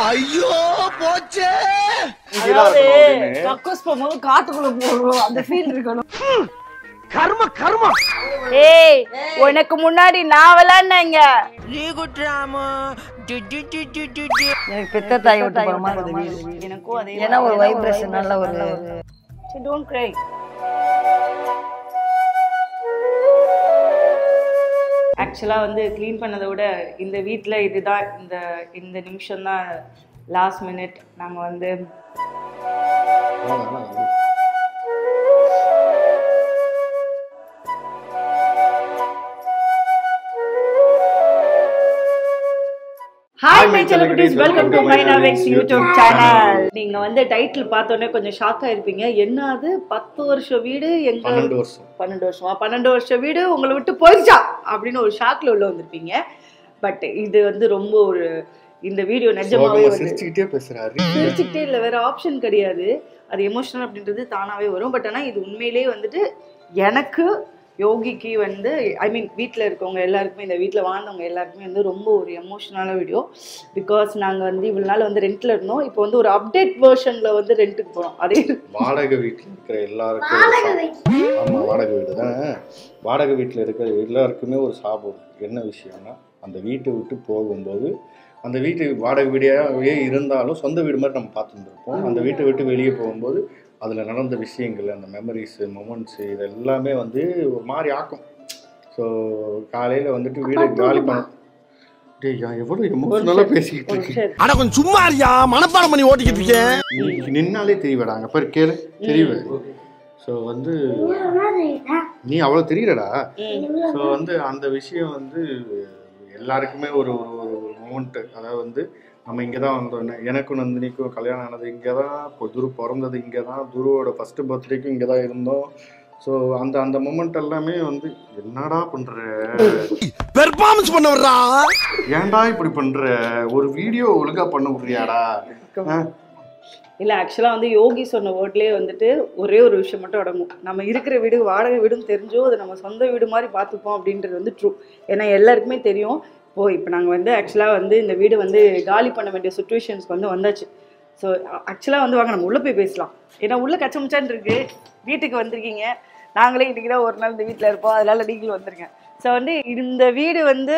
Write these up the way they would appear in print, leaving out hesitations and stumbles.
ஐயோ போச்சே. கக்கூஸ் போகும்போது காட்டுக்குள்ள போகணும், அந்த ஃபீல் இருக்கணும். கர்ம கர்ம. ஏய், உனக்கு முன்னாடி நான் விளையாடுனேங்க. எனக்கு பெத்த தாய் விட்டு போற மாதிரி இருக்குது. எனக்கும் அதே ஏன்னா ஒரு வைப்ரேஷன் நல்ல ஒரு டோன்ட் கிரை. ஆக்சுவலா வந்து க்ளீன் பண்ணதை விட இந்த வீட்டில் இதுதான் இந்த நிமிஷம் தான் லாஸ்ட் மினிட். நாங்கள் வந்து hi my celebrities, welcome to my நவேக்ஸ் யூடியூப் சேனல். நீங்க வந்து டைட்டில் பார்த்தோன்னே கொஞ்சம் ஷாக்கா இருப்பீங்க. என்ன அது 10 வருஷம் வீடு, எங்க 12 வருஷம் வீடு உங்களை விட்டு போயிடுச்சா அப்படின்னு ஒரு ஷாக்ல உள்ள வந்திருப்பீங்க. பட் இது வந்து ரொம்ப ஒரு இந்த வீடியோ நிஜமாவே சிரிச்சுக்கிட்டே பேசுறாரு. சிரிச்சுக்கிட்டே இல்லை, வேற ஆப்ஷன் கிடையாது. அது எமோஷனல் அப்படின்றது தானாவே வரும். பட் ஆனால் இது உண்மையிலேயே வந்துட்டு எனக்கு யோகிக்கு வந்து ஐ மீன் வீட்டில் இருக்கவங்க எல்லாருக்குமே, இந்த வீட்டில் வாழ்ந்தவங்க எல்லாருக்குமே வந்து ரொம்ப ஒரு எமோஷனலான வீடியோ. பிகாஸ் நாங்கள் வந்து இவ்வளோ நாள் வந்து ரெண்டில் இருந்தோம். இப்போ வந்து ஒரு அப்டேட் வேர்ஷனில் வந்து ரெண்ட்டுக்கு போகிறோம். அதே வாடகை வீட்டில் இருக்கிற எல்லாருக்கும், ஆமாம் வாடகை வீடு தான், வாடகை வீட்டில் இருக்கிற எல்லாருக்குமே ஒரு சாபம். என்ன விஷயம்னா, அந்த வீட்டை விட்டு போகும்போது அந்த வீட்டு வாடகை வீடாகவே இருந்தாலும் சொந்த வீடு மாதிரி நம்ம பார்த்துருந்துருப்போம். அந்த வீட்டை விட்டு வெளியே போகும்போது அதில் நடந்த விஷயங்கள், அந்த மெமரிஸு மொமெண்ட்ஸு இது எல்லாமே வந்து ஒரு மாதிரி ஆக்கும். ஸோ காலையில் வந்துட்டு வீடை காலி பண்ண எவ்வளோ எமோஷனலாக பேசிக்கிட்டு இருக்கேன். ஆனால் கொஞ்சம் சும்மா இருக்கியா, மனப்பாடம் பண்ணி ஓட்டிக்கிட்டு இருக்கேன். நின்னாலே தெரியவேடாங்க பேர் கேளு தெரியவே. ஸோ வந்து நீ அவ்வளோ தெரியலடா. ஸோ வந்து அந்த விஷயம் வந்து எல்லாருக்குமே ஒரு மூமெண்ட்டு. அதாவது வந்து நம்ம இங்கே தான் வந்தோம். எனக்கும் நந்தினிக்கும் கல்யாணம் ஆனது இங்கே தான், துரு பிறந்தது இங்கே தான், துருவோட ஃபஸ்ட்டு பர்த்டேக்கும் இங்கே தான் இருந்தோம். ஸோ அந்த மூமெண்ட் எல்லாமே வந்து என்னடா பண்ணுற, பெர்ஃபார்மன்ஸ் பண்ண விடுறா, ஏன்டா இப்படி பண்ணுற, ஒரு வீடியோ ஒழுங்காக பண்ண விட்றியாடா. இல்லை ஆக்சுவலாக வந்து யோகி சொன்ன வேர்ட்லேயே வந்துட்டு ஒரே ஒரு விஷயம் மட்டும் அடங்கும். நம்ம இருக்கிற வீடு வாடகை வீடும் தெரிஞ்சோ அதை நம்ம சொந்த வீடு மாதிரி பார்த்துப்போம் அப்படின்றது வந்து ட்ரூ. ஏன்னா எல்லாருக்குமே தெரியும். இப்போ நாங்கள் வந்து ஆக்சுவலாக வந்து இந்த வீடு வந்து காலி பண்ண வேண்டிய சுச்சுவேஷன்ஸ்க்கு வந்து வந்தாச்சு. ஸோ ஆக்சுவலாக வந்து வாங்க நம்ம உள்ளே போய் பேசலாம். ஏன்னா உள்ளே கச்சமுச்சான் இருக்கு. வீட்டுக்கு வந்திருக்கீங்க, நாங்களே இன்றைக்கி தான் ஒரு நாள் இந்த வீட்டில் இருப்போம், அதனால நீங்களும் வந்துருக்கேன். ஸோ வந்து இந்த வீடு வந்து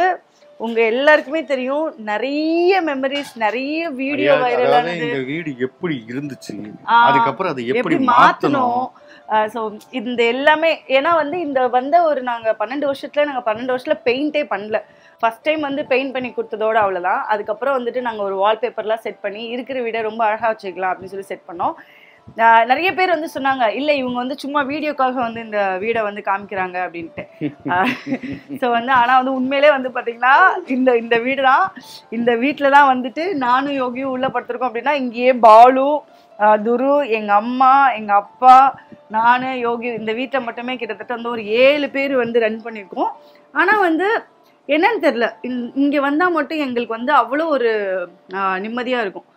உங்க எல்லாருக்குமே தெரியும், நிறைய மெமரிஸ், நிறைய வீடியோ வைரல் ஆனது. இந்த வீடு எப்படி இருந்துச்சு, அதுக்கப்புறம் அதை எப்படி மாத்தணும். ஸோ இந்த எல்லாமே ஏன்னா வந்து இந்த வந்த ஒரு நாங்கள் 12 வருஷத்துல பெயிண்டே பண்ணல. ஃபர்ஸ்ட் டைம் வந்து பெயிண்ட் பண்ணி கொடுத்ததோட அவ்வளோதான். அதுக்கப்புறம் வந்துட்டு நாங்கள் ஒரு வால்பேப்பர்லாம் செட் பண்ணி இருக்கிற வீடை ரொம்ப அழகாக வச்சுக்கலாம் அப்படின்னு சொல்லி செட் பண்ணோம். நிறைய பேர் வந்து சொன்னாங்க, இல்லை இவங்க வந்து சும்மா வீடியோக்காக வந்து இந்த வீடை வந்து காமிக்கிறாங்க அப்படின்ட்டு. ஸோ வந்து ஆனால் வந்து உண்மையிலே வந்து பார்த்தீங்கன்னா இந்த வீடு தான், இந்த வீட்டில் தான் வந்துட்டு நானும் யோகியும் உள்ள படுத்திருக்கோம். அப்படின்னா இங்கேயே பாலு, துரு, எங்கள் அம்மா, எங்கள் அப்பா, நான், யோகி இந்த வீட்டில் மட்டுமே கிட்டத்தட்ட வந்து ஒரு 7 பேர் வந்து ரன் பண்ணியிருக்கோம். ஆனால் வந்து என்னன்னு தெரியல, இங்கே வந்தால் மட்டும் எங்களுக்கு வந்து அவ்வளோ ஒரு நிம்மதியாக இருக்கும்.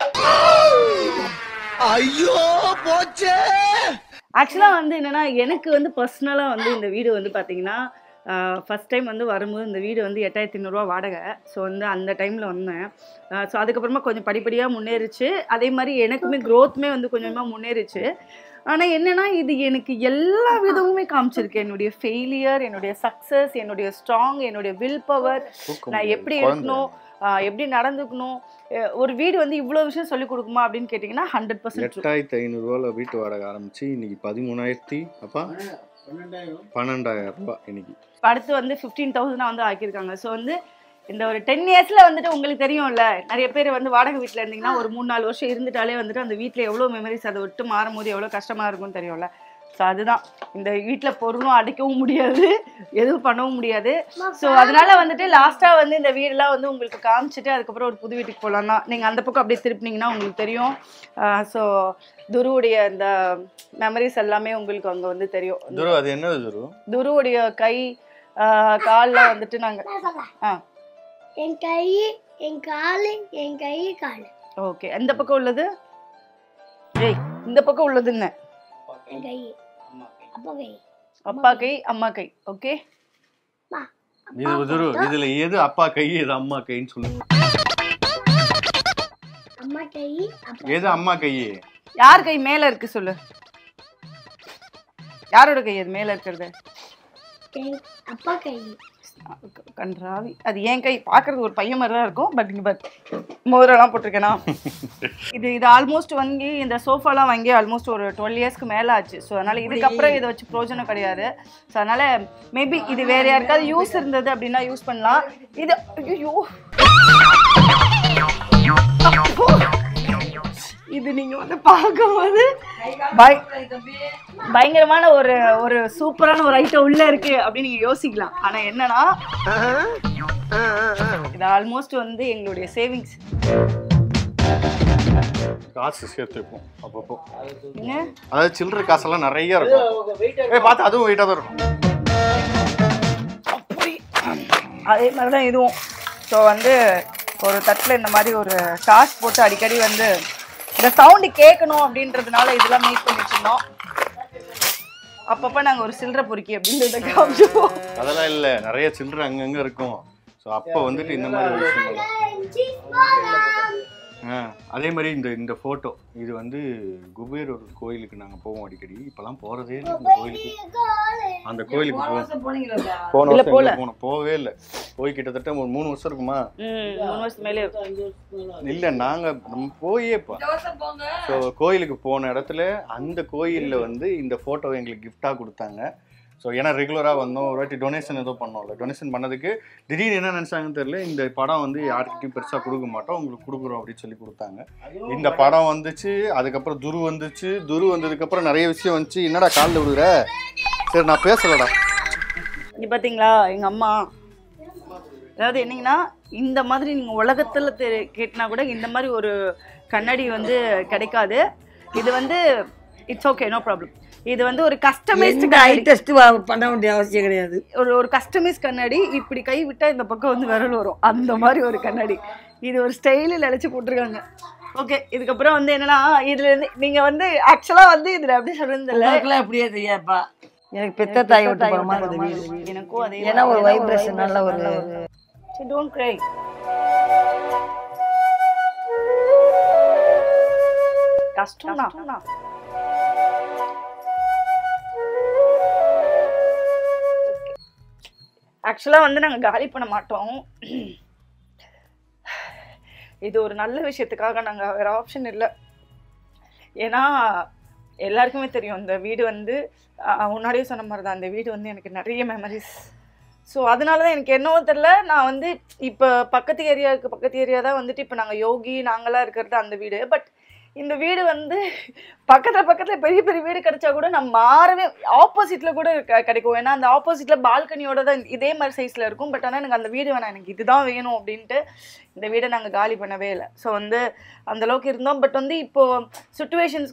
ஐயோ போச்சே. ஆக்சுவலா வந்து என்னன்னா, எனக்கு வந்து பர்சனலா வந்து இந்த வீடு வந்து பாத்தீங்கன்னா ஃபர்ஸ்ட் டைம் வந்து வரும்போது இந்த வீடு வந்து 8500 ரூபா வாடகை. ஸோ வந்து அந்த டைமில் வந்தேன். ஸோ அதுக்கப்புறமா கொஞ்சம் படிப்படியாக முன்னேறிச்சு. அதே மாதிரி எனக்குமே க்ரோத்துமே வந்து கொஞ்சமாக முன்னேறிச்சு. ஆனால் என்னென்னா இது எனக்கு எல்லா விதமுமே காமிச்சிருக்கு. என்னுடைய ஃபெயிலியர், என்னுடைய சக்ஸஸ், என்னுடைய ஸ்ட்ராங், என்னுடைய வில் பவர், நான் எப்படி இருக்கணும், எப்படி நடந்துக்கணும். ஒரு வீடு வந்து இவ்வளோ விஷயம் சொல்லிக் கொடுக்குமா அப்படின்னு கேட்டிங்கன்னா 100%. 8500 ரூபாயில் வீட்டு வாடகை ஆரம்பிச்சு இன்னைக்கு 13,000 அப்பா 12,000 ரூபாய் இன்னைக்கு. அடுத்து வந்து 15,000 வந்து ஆக்கியிருக்காங்க. ஸோ வந்து இந்த ஒரு 10 இயர்ஸில் வந்துட்டு உங்களுக்கு தெரியும்ல, நிறைய பேர் வந்து வாடகை வீட்டில் இருந்தீங்கன்னா ஒரு 3-4 வருஷம் இருந்துட்டாலே வந்துட்டு அந்த வீட்டில் எவ்வளோ மெமரிஸ், அதை விட்டு மாறும்போது எவ்வளோ கஷ்டமாக இருக்கும்னு தெரியும்ல. ஸோ அதுதான், இந்த வீட்டில் பொருளும் அடைக்கவும் முடியாது, எதுவும் பண்ணவும் முடியாது. ஸோ அதனால வந்துட்டு லாஸ்ட்டாக வந்து இந்த வீடெல்லாம் வந்து உங்களுக்கு காமிச்சிட்டு அதுக்கப்புறம் ஒரு புது வீட்டுக்கு போகலாம் தான். நீங்கள் அந்த பக்கம் அப்படியே திருப்பினீங்கன்னா உங்களுக்கு தெரியும். ஸோ துருவுடைய இந்த மெமரிஸ் எல்லாமே உங்களுக்கு அங்கே வந்து தெரியும். துரு அது என்ன துரு? துருவுடைய கை காலில் வந்துட்டு நாங்கள் என் கை, என் காலு, என் கை காலு. ஓகே, எந்த பக்கம் உள்ளது? ஏய், இந்த பக்கம் உள்ளதுன்னு. என் கை, அப்பா கை, அப்பா கை, அம்மா கை. ஓகே, இதுல எது அப்பா கை எது அம்மா கைன்னு சொல்லு. அம்மா கை எது அம்மா கை? யார் கை மேல இருக்கு சொல்லு. யாரோட கை அது மேல இருக்கிறது? அப்பா கை. கன்றாவி. அது என் கை பாக்குறது ஒரு பையன் மாதிரி தான் இருக்கும். பட் இங்க பாரு மோதிரம்லாம் போட்டிருக்கேனா. இது ஆல்மோஸ்ட் வாங்கி இந்த சோஃபாலாம் வாங்கி ஆல்மோஸ்ட் ஒரு 12 இயர்ஸ்க்கு மேலே ஆச்சு. ஸோ அதனால இதுக்கப்புறம் இதை வச்சு பிரோஜனம் கிடையாது. ஸோ அதனால மேபி இது வேற யாருக்காவது யூஸ் இருந்தது அப்படின்னா யூஸ் பண்ணலாம். இது ஐயோ இது நீங்க வந்து பார்க்கும்போது பயங்கரமான ஒரு சூப்பரான ஒரு ஐட்டம் உள்ள இருக்கு அப்படின்னு நீங்க யோசிக்கலாம். ஆனா என்னன்னா இது ஆல்மோஸ்ட் வந்து எங்களுடைய சேவிங்ஸ். காசு சேர்த்து வைப்போம் அப்பப்போ. என்ன அதாவது சில்லற காசெல்லாம் நிறைய இருக்கும். பார்த்து அதுவும் வெயிட்டாக தான் இருக்கும். அதே மாதிரி தான் இதுவும். ஸோ வந்து ஒரு தட்டில் இந்த மாதிரி ஒரு காசு போட்டு அடிக்கடி வந்து இந்த சவுண்டு கேட்கணும் அப்படின்றதுனால இதெல்லாம் மேக் பண்ணி வச்சிருந்தோம். அப்பப்போ நாங்கள் ஒரு சில்லறை பொறுக்கி அப்படின்றத காமிச்சுப்போம். அதெல்லாம் இல்லை, நிறைய சில்லறை அங்கங்கே இருக்கும். ஸோ அப்போ வந்துட்டு இந்த மாதிரி விஷயம். அதே மாதிரி இந்த ஃபோட்டோ இது வந்து குபேர் ஒரு கோயிலுக்கு நாங்கள் போவோம் அடிக்கடி. இப்போலாம் போகிறதே இல்லை இந்த கோயிலுக்கு. அந்த கோயிலுக்கு போனோம் போகவே இல்லை. போய் கிட்டத்தட்ட ஒரு 3 வருஷம் இருக்குமா? 3 வருஷம் மேலே இல்லை. நம்ம போயே இப்போ ஸோ கோயிலுக்கு போன இடத்துல அந்த கோயிலில் வந்து இந்த ஃபோட்டோ எங்களுக்கு கிஃப்டாக கொடுத்தாங்க. ஸோ ஏன்னா ரெகுலராக வந்தோம். ஒரு வாட்டி டொனேஷன் ஏதோ பண்ணோம்ல. டொனேஷன் பண்ணதுக்கு திடீர்னு என்ன நினச்சாங்கன்னு தெரியல, இந்த படம் வந்து யார்கிட்டையும் பெருசாக கொடுக்க மாட்டோம், உங்களுக்கு கொடுக்குறோம் அப்படின்னு சொல்லி கொடுத்தாங்க. இந்த படம் வந்துச்சு. அதுக்கப்புறம் துரு வந்துச்சு. துரு வந்ததுக்கப்புறம் நிறைய விஷயம் வந்துச்சு. என்னடா காலில் விடுற? சரி நான் பேசலடா. இங்கே பார்த்தீங்களா எங்கள் அம்மா. அதாவது என்னங்கன்னா இந்த மாதிரி நீங்கள் உலகத்தில் கேட்டினா கூட இந்த மாதிரி ஒரு கண்ணாடி வந்து கிடைக்காது. இது வந்து இட்ஸ் ஓகே, நோ ப்ராப்ளம். இது வந்து ஒரு கஸ்டமைஸ்டு ஐ டெஸ்ட் பண்ண வேண்டிய அவசியம் கிடையாது. ஒரு கஸ்டமைஸ் கண்ணாடி. இப்படி கை விட்டா இந்த பக்கம் வந்து விரல் வரும், அந்த மாதிரி ஒரு கண்ணாடி. இது ஒரு ஸ்டைலில் நினைச்சு போட்டிருக்காங்க. ஓகே, இதுக்கப்புறம் வந்து என்னன்னா இதுல இருந்து நீங்க வந்து ஆக்சுவலா வந்து இதுல எப்படி சொல்றது இல்லை, அப்படியே தெரியாப்பா. எனக்கு பெத்த தாய் விட்டு போற மாதிரி வீடு. எனக்கும் அதே. ஏன்னா ஒரு வைப்ரேஷன் நல்ல ஒரு. டோன்ட் கிரை. கஷ்டம் தான். ஆக்சுவலாக வந்து நாங்கள் காலி பண்ண மாட்டோம். இது ஒரு நல்ல விஷயத்துக்காக நாங்கள் வேறு ஆப்ஷன் இல்லை. ஏன்னா எல்லாருக்குமே தெரியும் இந்த வீடு வந்து முன்னாடியே சொன்ன மாதிரி தான். இந்த வீடு வந்து எனக்கு நிறைய மெமரிஸ். ஸோ அதனால தான் எனக்கு என்னவோ தெரில, நான் வந்து இப்போ பக்கத்து ஏரியா தான் வந்துட்டு இப்போ நாங்கள் யோகி நாங்களாம் இருக்கிறது அந்த வீடு. பட் இந்த வீடு வந்து பக்கத்தில் பெரிய பெரிய வீடு கிடைச்சா கூட நான் மாறவே ஆப்போசிட்டில் கூட கிடைக்கும். ஏன்னா அந்த ஆப்போசிட்டில் பால்கனியோட தான் இதே மாதிரி சைஸில் இருக்கும். பட் ஆனால் எனக்கு அந்த வீடு வேணாம், எனக்கு இதுதான் வேணும் அப்படின்ட்டு இந்த வீடை நாங்கள் காலி பண்ணவே இல்லை. ஸோ வந்து அந்தளவுக்கு இருந்தோம். பட் வந்து இப்போது சுச்சுவேஷன்ஸ்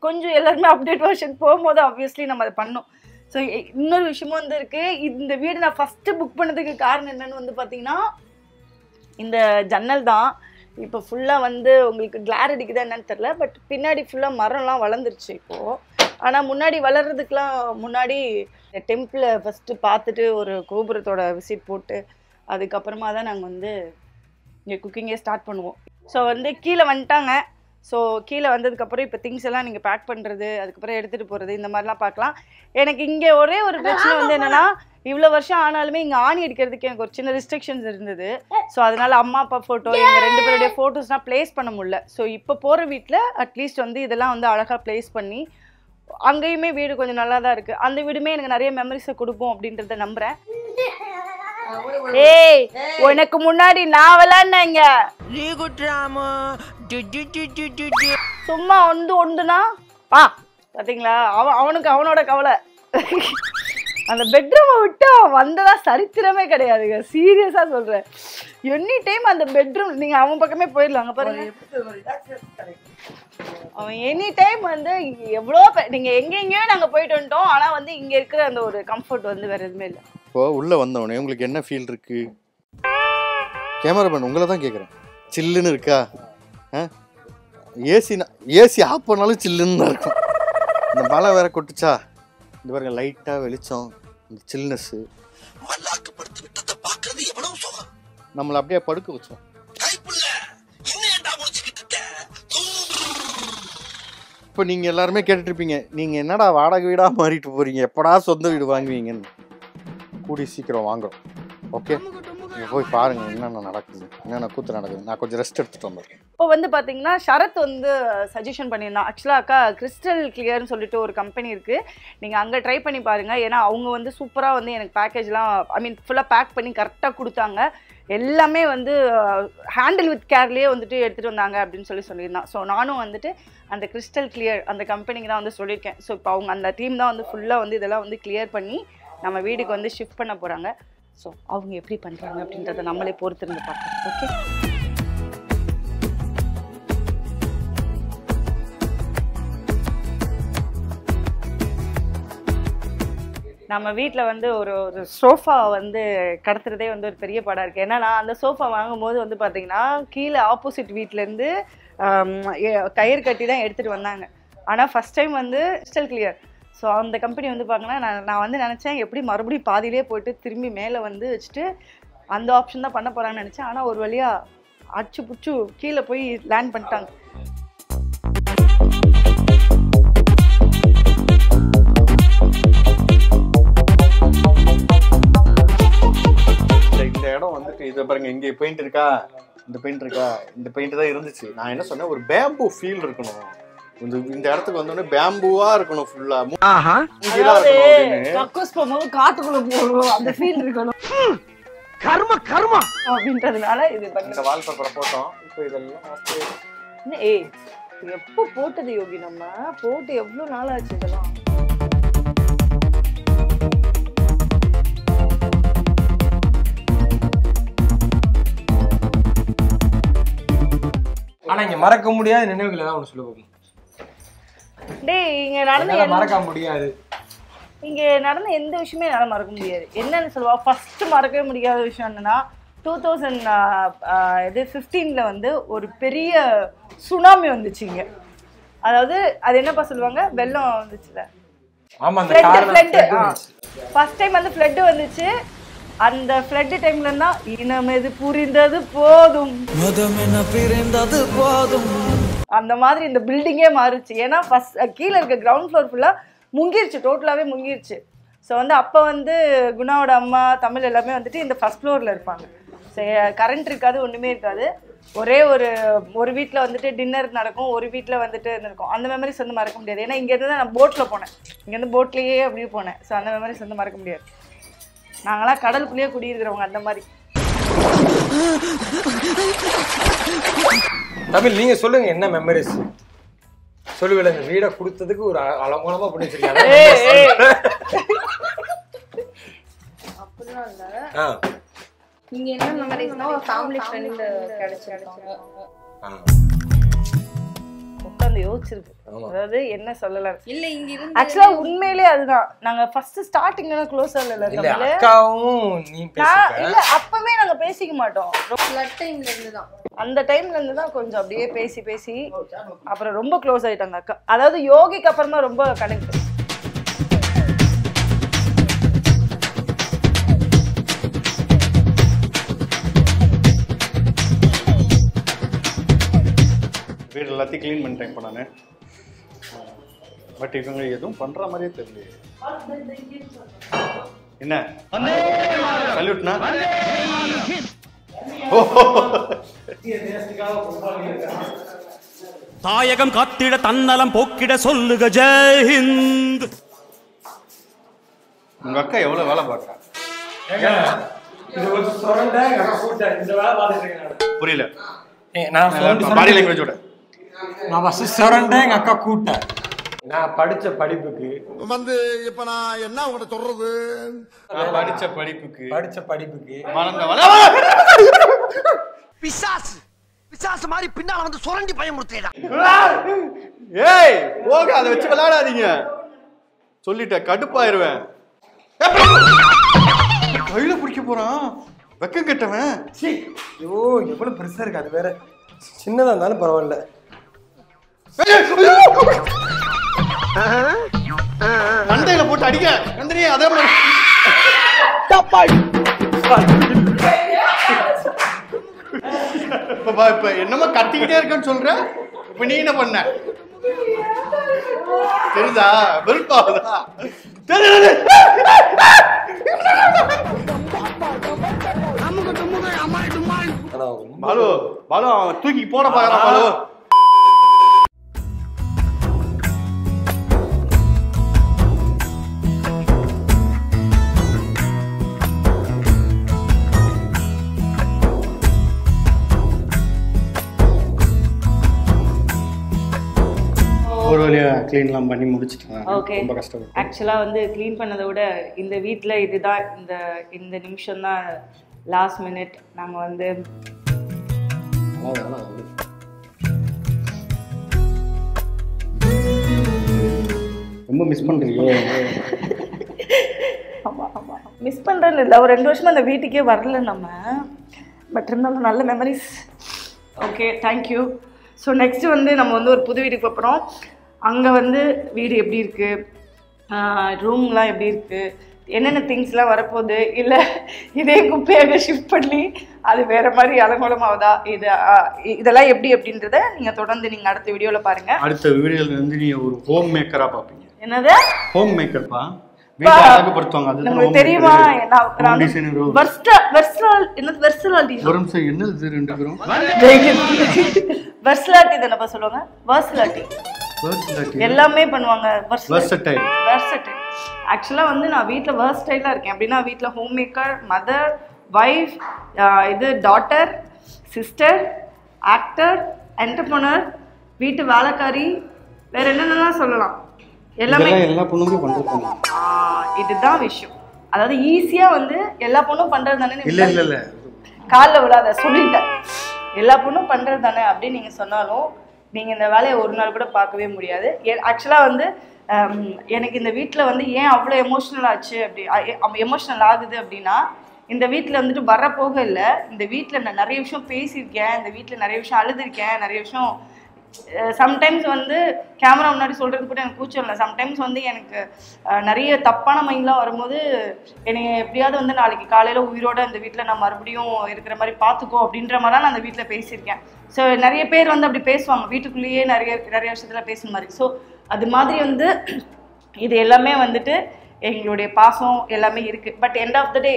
கொஞ்சம் எல்லாருமே அப்டேட் வெர்ஷன் போகும்போது ஆப்வியஸ்லி நம்ம அதை பண்ணோம். ஸோ இன்னொரு விஷயமும் வந்து இருக்குது. இந்த வீடு நான் ஃபஸ்ட்டு புக் பண்ணதுக்கு காரணம் என்னென்னு வந்து பார்த்திங்கன்னா இந்த ஜன்னல் தான். இப்போ ஃபுல்லாக வந்து உங்களுக்கு கிளார் அடிக்குதா என்னன்னு தெரில, பட் பின்னாடி ஃபுல்லாக மரம்லாம் வளர்ந்துருச்சு இப்போது. ஆனால் முன்னாடி வளர்கிறதுக்கெலாம் முன்னாடி டெம்பிளை ஃபஸ்ட்டு பார்த்துட்டு ஒரு கோபுரத்தோட விசிட் போட்டு அதுக்கப்புறமா தான் நாங்கள் வந்து இங்கே குக்கிங்கே ஸ்டார்ட் பண்ணுவோம். ஸோ வந்து கீழே வந்துட்டாங்க. ஸோ கீழே வந்ததுக்கப்புறம் இப்போ திங்ஸ் எல்லாம் நீங்கள் பேக் பண்ணுறது, அதுக்கப்புறம் எடுத்துகிட்டு போகிறது, இந்த மாதிரிலாம் பார்க்கலாம். எனக்கு இங்கே ஒரே ஒரு பிரச்சனை வந்து என்னென்னா, இவ்வளோ வருஷம் ஆனாலுமே இங்கே ஆணி அடிக்கிறதுக்கு எனக்கு ஒரு சின்ன ரெஸ்ட்ரிக்ஷன்ஸ் இருந்தது. ஸோ அதனால் அம்மா அப்பா ஃபோட்டோ எங்கள் 2 பேருடைய ஃபோட்டோஸ்லாம் ப்ளேஸ் பண்ண முடியல. ஸோ இப்போ போகிற வீட்டில் அட்லீஸ்ட் வந்து இதெல்லாம் வந்து அழகாக ப்ளேஸ் பண்ணி அங்கேயுமே வீடு கொஞ்சம் நல்லா தான் இருக்குது. அந்த வீடுமே எனக்கு நிறைய மெமரிஸை கொடுப்போம் அப்படின்றத நம்புகிறேன். ஏய், உனக்கு முன்னாடி நான் விளையாடுனேங்க. சும்மா ஒன்றுனா பா பார்த்தீங்களா, அவனுக்கு அவனோட கவலை. அந்த பெட்ரூமை விட்டு வந்ததா சரித்திரமே கிடையாதுங்க. சீரியஸாக சொல்கிறேன். எனி டைம் அந்த பெட்ரூம் நீங்கள் அவன் பக்கமே போயிடலாங்க பாருங்க. அவன் எனி டைம் வந்து எவ்வளோ நீங்கள் எங்கெங்கேயோ நாங்கள் போயிட்டு வந்துட்டோம். ஆனால் வந்து இங்கே இருக்கிற அந்த ஒரு கம்ஃபர்ட் வந்து வேறு எதுவுமே இல்லை. இப்போ உள்ளே வந்தவொடனே உங்களுக்கு என்ன ஃபீல் இருக்கு? கேமராமேன் உங்களை தான் கேட்குறேன். சில்லுன்னு இருக்கா? ஏசி ஆஃப் பண்ணாலும் சில்லுன்னு தான் இருக்கும். இந்த மழை வேற கொட்டுச்சா, இந்த பாருங்க லைட்டாக வெளிச்சம், இந்த சில்னஸ்ஸு நம்மளை அப்படியே படுக்க வச்சோம். இப்போ நீங்கள் எல்லாருமே கேட்டுட்ருப்பீங்க, நீங்கள் என்னடா வாடகை வீடாக மாறிட்டு போகிறீங்க, எப்படா சொந்த வீடு வாங்குவீங்கன்னு. கூடி சீக்கிரம் வாங்குறோம். ஓகே, நீங்கள் போய் பாருங்கள் என்னென்ன நடக்குது, என்னென்ன கூத்து நடக்குது. நான் கொஞ்சம் ரெஸ்ட் எடுத்துகிட்டு வந்துடுறேன். இப்போ வந்து பார்த்தீங்கன்னா ஷரத் வந்து சஜஷன் பண்ணியிருந்தான். ஆக்சுவலாக அக்கா கிறிஸ்டல் கிளியர்னு சொல்லிட்டு ஒரு கம்பெனி இருக்குது, நீங்கள் அங்கே ட்ரை பண்ணி பாருங்கள். ஏன்னா அவங்க வந்து சூப்பராக வந்து எனக்கு பேக்கேஜ்லாம் ஃபுல்லாக பேக் பண்ணி கரெக்டாக கொடுத்தாங்க. எல்லாமே வந்து ஹேண்டில் வித் கேர்லேயே வந்துட்டு எடுத்துகிட்டு வந்தாங்க அப்படின்னு சொல்லியிருந்தான். ஸோ நானும் வந்துட்டு அந்த கிறிஸ்டல் கிளியர் அந்த கம்பெனிக்கு தான் வந்து சொல்லியிருக்கேன். ஸோ இப்போ அவங்க அந்த டீம் தான் வந்து ஃபுல்லாக வந்து இதெல்லாம் வந்து கிளியர் பண்ணி நம்ம வீட்டுக்கு வந்து ஷிஃப்ட் பண்ண போகிறாங்க. ஸோ அவங்க எப்படி பண்ணுறாங்க அப்படின்றத நம்மளே பொறுத்திருந்து பார்க்கலாம். ஓகே, நம்ம வீட்டில் வந்து ஒரு சோஃபா வந்து கடத்துறதே வந்து ஒரு பெரிய பாடாக இருக்குது. ஏன்னா நான் அந்த சோஃபா வாங்கும்போது வந்து பார்த்தீங்கன்னா கீழே ஆப்போசிட் வீட்டிலேருந்து கயிறு கட்டி தான் எடுத்துகிட்டு வந்தாங்க. ஆனால் ஃபஸ்ட் டைம் வந்து கிறிஸ்டல் கிளியர். ஸோ அந்த கம்பெனி வந்து பார்க்கணுன்னா நான் வந்து நினச்சேன் எப்படி மறுபடியும் பாதியிலே போயிட்டு திரும்பி மேலே வந்து வச்சுட்டு அந்த ஆப்ஷன் தான் பண்ண போகிறாங்கன்னு நினச்சேன். ஆனால் ஒரு வழியாக அச்சு புச்சு கீழே போய் லேண்ட் பண்ணிட்டாங்க. இந்த இடம் வந்துட்டு இதை பாருங்க, இங்கே பெயிண்ட் இருக்கா, இந்த பெயிண்ட் இருக்கா, இந்த பெயிண்ட் தான் இருந்துச்சு. நான் என்ன சொன்னேன், ஒரு பேம்பு ஃபீல் இருக்கணும், இந்த இடத்துக்கு வந்தோடனே பேம்புவா இருக்கணும், ஃபுல்லா காட்டுக்குள்ள போகணும், அந்த ஃபீல் இருக்கணும். கர்ம அப்படின்றதுனால இது இந்த வால்பேப்பரை போட்டோம். இப்போ இதெல்லாம் ஏய் எப்போ போட்டது யோகி? நம்ம போட்டு எவ்வளவு நாள் ஆச்சு இதெல்லாம்? ஆனா இங்க மறக்க முடியாத நினைவுகள் ஏதாவது ஒண்ணு சொல்லுவோம். டேய் இங்க நடந்த மறக்க முடியாது, இங்க நடந்த எந்த விஷயமே என்னால மறக்க முடியாது. என்னன்னு சொல்லுவா, ஃபர்ஸ்ட் மறக்கவே முடியாத விஷயம் என்னன்னா 2015 வந்து ஒரு பெரிய சுனாமி வந்துச்சு இங்க. அதாவது அது என்னப்பா சொல்லுவாங்க, வெள்ளம் வந்துச்சுல. ஆமா, அந்த ஃபர்ஸ்ட் டைம் வந்து ஃப்ளட் வந்துச்சு. அந்த ஃப்ளட் டைம்ல இருந்தா இனம் எது புரிந்தது போதும், அந்த மாதிரி இந்த பில்டிங்கே மாறுச்சு. ஏன்னா ஃபர்ஸ்ட் கீழே இருக்க கிரவுண்ட் ஃப்ளோர் ஃபுல்லா முங்கிருச்சு, டோட்டலாவே முங்கிருச்சு. ஸோ வந்து அப்போ வந்து குணாவோட அம்மா தமிழ் எல்லாமே வந்துட்டு இந்த ஃபர்ஸ்ட் ஃப்ளோரில் இருப்பாங்க. ஸோ கரண்ட் இருக்காது, ஒன்றுமே இருக்காது. ஒரே ஒரு வீட்டில் வந்துட்டு டின்னர் நடக்கும், ஒரு வீட்டில் வந்துட்டு இருக்கும். அந்த மெமரிஸ் வந்து மறக்க முடியாது. ஏன்னா இங்கேருந்து தான் நான் போட்டில் போனேன், இங்கேருந்து போட்லேயே அப்படியே போனேன். ஸோ அந்த மெமரிஸ் வந்து மறக்க முடியாது. நாங்களாம் கடலுக்குள்ளேயே குடியிருக்கிறவங்க அந்த மாதிரி. தமிழ் நீங்க சொல்லுங்க, என்ன மெமரிஸ் சொல்லுவேல? இந்த வீடை கொடுத்ததுக்கு ஒரு அலங்கோலமா பண்ணி வச்சிருக்காங்க. அப்படிலாம் இல்ல, நீங்க என்ன மெமரிஸ்னா ஒரு ஃபேமிலி ஃப்ரெண்ட் கிடைச்சிருக்காங்க உட்காந்து யோசிச்சிருக்கு. அதாவது என்ன சொல்லலாம் இல்ல, இங்க இருந்து ஆக்சுவலா உண்மையிலேயே அதுதான். நாங்க ஃபர்ஸ்ட் ஸ்டார்டிங்ல க்ளோஸா இல்ல அக்காவும் நீ பேசிக்க இல்ல, அப்பவே நாங்க பேசிக்க மாட்டோம். ஃப்ளட் டைம்ல இருந்து தான், அந்த டைம்ல இருந்து தான் கொஞ்சம் அப்படியே பேசி அப்புறம் ரொம்ப க்ளோஸ் ஆயிட்டாங்க அக்கா. அதாவது யோகிக்கு அப்புறம் தான் ரொம்ப கனெக்ட். வீடு எல்லாத்தையும் க்ளீன் பண்ணிட்டேன் இப்போ நான். பட் இவங்க எதுவும் பண்ற மாதிரியே தெரியல. என்ன சல்யூட்னா? தாயகம் காத்திட தன்னலம் போக்கிட சொல்லுக ஜெயஹிந்த். உங்க அக்கா எவ்வளவு வேலை பார்க்கறா? இது ஒரு சொரண்ட கூட்ட இந்த வேலை பார்த்துட்டு இருக்கேன். புரியல. நான் பாடி லாங்குவேஜோட நான் ஃபர்ஸ்ட் சொரண்ட எங்க அக்கா கூட்ட. நான் படிச்ச படிப்புக்கு வந்து இப்ப நான் என்ன உங்கள்ட்ட சொல்றது, நான் படிச்ச படிப்புக்கு மறந்த பிசாசு மாதிரி பின்னால வந்து சுரண்டி பயமுறுத்தேடா. ஏய் போக, அதை வச்சு விளையாடாதீங்க சொல்லிட்டேன், கடுப்பாயிருவேன். கையில பிடிக்க போறான், வெக்கம் கெட்டவன். ஐயோ எவ்வளவு பெருசா இருக்கு, அது வேற சின்னதா இருந்தாலும் பரவாயில்ல. மண்டையில போட்டு அடிக்க நந்தினியே, அதே மாதிரி இப்ப என்னமா கத்திக்கிட்டே இருக்கன்னு சொல்ற. இப்ப நீ என்ன பண்ண? தெரியுதா வெறுப்பாகுதா ஆனா பாலு பாலு அவன் தூக்கி போட பாக்குறான் பாலு. ஒரு வழியா க்ளீன்லாம் பண்ணி முடிச்சிட்டேன். ஓகே. ரொம்ப கஷ்டப்பட்டு ஆக்சுவலாக வந்து க்ளீன் பண்ணதை விட இந்த வீட்டில் இதுதான் இந்த நிமிஷம் தான் லாஸ்ட் மினிட். நாங்கள் வந்து ரொம்ப மிஸ் பண்றீங்க. ஆமாம் ஆமாம் மிஸ் பண்ணுறேன்னு இல்லை, ஒரு 2 வருஷமா அந்த வீட்டுக்கே வரல நம்ம. பட் இருந்தாலும் நல்ல memories. Okay thank you. So next வந்து நம்ம வந்து ஒரு புது வீட்டுக்கு போகிறோம். அங்கே வந்து வீடு எப்படி இருக்குது, ரூம்லாம் எப்படி இருக்குது, என்னென்ன திங்ஸ்லாம் வரப்போகுது, இல்லை இதே குப்பையாக ஷிஃப்ட் பண்ணி அது வேறு மாதிரி அலங்கோலமாகுதா, இதெல்லாம் எப்படி அப்படின்றத நீங்கள் தொடர்ந்து நீங்கள் அடுத்த வீடியோவில் பாருங்கள். அடுத்த வீடியோவில் வந்து நீ ஒரு ஹோம் மேக்கராக பார்ப்பீங்க. என்னது ஹோம் மேக்கர்ப்பா? வீட்டை அழகுபடுத்துவாங்க. அது உங்களுக்கு தெரியுமா? வெர்சலாலிட்டி தானப்பா சொல்லுவாங்க. வெர்சலாலிட்டி எல்லாமே பண்ணுவாங்க. ஆக்சுவலாக வந்து நான் வீட்டில் வெர்ஸ்டைலாக இருக்கேன். அப்படின்னா வீட்டில் ஹோம் மேக்கர், மதர், வைஃப், இது டாட்டர், சிஸ்டர், ஆக்டர், என்டர்பிரனர், வீட்டு வேலைக்காரி, வேற என்னென்னலாம் சொல்லலாம். எல்லாமே எல்லா பொண்ணுமே பண்றது. இதுதான் விஷயம். அதாவது ஈஸியா வந்து எல்லா பொண்ணும் பண்றது தானே. இல்ல இல்ல இல்ல காலில் விழாத சொல்லிட்டேன். எல்லா பொண்ணும் பண்றது தானே அப்படின்னு நீங்க சொன்னாலும் நீங்க இந்த வேலையை ஒரு நாள் கூட பார்க்கவே முடியாது. ஆக்சுவலா வந்து எனக்கு இந்த வீட்டில் வந்து ஏன் அவ்வளோ எமோஷ்னல் ஆச்சு எமோஷ்னல் ஆகுது அப்படின்னா, இந்த வீட்டில் வந்துட்டு வரப்போக இல்லை, இந்த வீட்டில் நான் நிறைய விஷயம் பேசியிருக்கேன், இந்த வீட்டில் நிறைய விஷயம் அழுதுருக்கேன், நிறைய விஷயம் சம்டைம்ஸ் வந்து கேமரா முன்னாடி சொல்கிறது கூட எனக்கு கூச்சம் இல்லை. சம்டைம்ஸ் வந்து எனக்கு நிறைய தப்பான மைண்ட்லாம் வரும்போது என்னை எப்படியாவது வந்து நாளைக்கு காலையில் உயிரோட அந்த வீட்டில் நான் மறுபடியும் இருக்கிற மாதிரி பார்த்துக்கோ அப்படின்ற மாதிரி நான் அந்த வீட்டில் பேசியிருக்கேன். ஸோ நிறைய பேர் வந்து அப்படி பேசுவாங்க, வீட்டுக்குள்ளேயே நிறைய விஷயத்தில் பேசுன மாதிரி. ஸோ அது மாதிரி வந்து இது எல்லாமே வந்துட்டு எங்களுடைய பாசம் எல்லாமே இருக்குது. But end of the day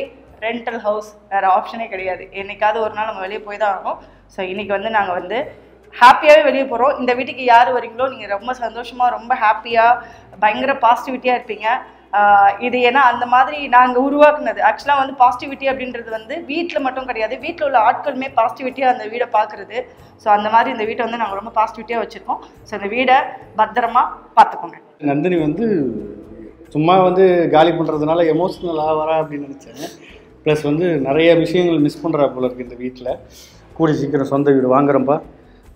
rental house வேறு ஆப்ஷனே கிடையாது. என்னைக்காவது ஒரு நாள் நம்ம வெளியே போய் தான் ஆகும். ஸோ இன்றைக்கி வந்து நாங்கள் வந்து ஹாப்பியாகவே வெளியே போகிறோம். இந்த வீட்டுக்கு யார் வரீங்களோ நீங்கள் ரொம்ப சந்தோஷமாக, ரொம்ப ஹாப்பியாக, பயங்கர பாசிட்டிவிட்டியாக இருப்பீங்க. இது ஏன்னா அந்த மாதிரி நாங்கள் உருவாக்குனது. ஆக்சுவலாக வந்து பாசிட்டிவிட்டி அப்படின்றது வந்து வீட்டில் மட்டும் கிடையாது, வீட்டில் உள்ள ஆட்களுமே பாசிட்டிவிட்டியாக அந்த வீடை பார்க்குறது. ஸோ அந்த மாதிரி இந்த வீட்டை வந்து நாங்கள் ரொம்ப பாசிட்டிவிட்டியாக வச்சுருக்கோம். ஸோ இந்த வீடை பத்திரமா பார்த்துக்கோங்க. நந்தினி வந்து சும்மா வந்து காலி பண்ணுறதுனால எமோஷ்னலாக வரா அப்படின்னு நினச்சேன். ப்ளஸ் வந்து நிறைய விஷயங்கள் மிஸ் பண்ணுறா போல இருக்குது இந்த வீட்டில். கூடி சீக்கிரம் சொந்த வீடு வாங்குறோம்ப்பா.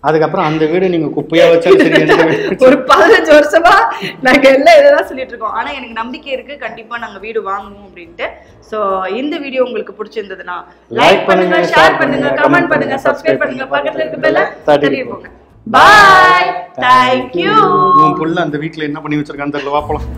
அதுக்கப்புறம் அந்த வீடு நீங்க குப்பையா வச்சா சரி. ஒரு 15 வருஷமா நாங்க எல்லாம் இதெல்லாம் சொல்லிட்டு இருக்கோம். ஆனா எனக்கு நம்பிக்கை இருக்கு, கண்டிப்பா நாங்க வீடு வாங்குவோம் அப்படின்ட்டு. சோ இந்த வீடியோ உங்களுக்கு பிடிச்சிருந்ததுன்னா லைக் பண்ணுங்க, ஷேர் பண்ணுங்க, கமெண்ட் பண்ணுங்க, சப்ஸ்கிரைப் பண்ணுங்க, பக்கத்துல இருக்க பெல்ல தட்டி போங்க. பை. Thank you. உன் புள்ள அந்த வீட்ல என்ன பண்ணி வச்சிருக்கான்னு தெரியல. வா போலாம்.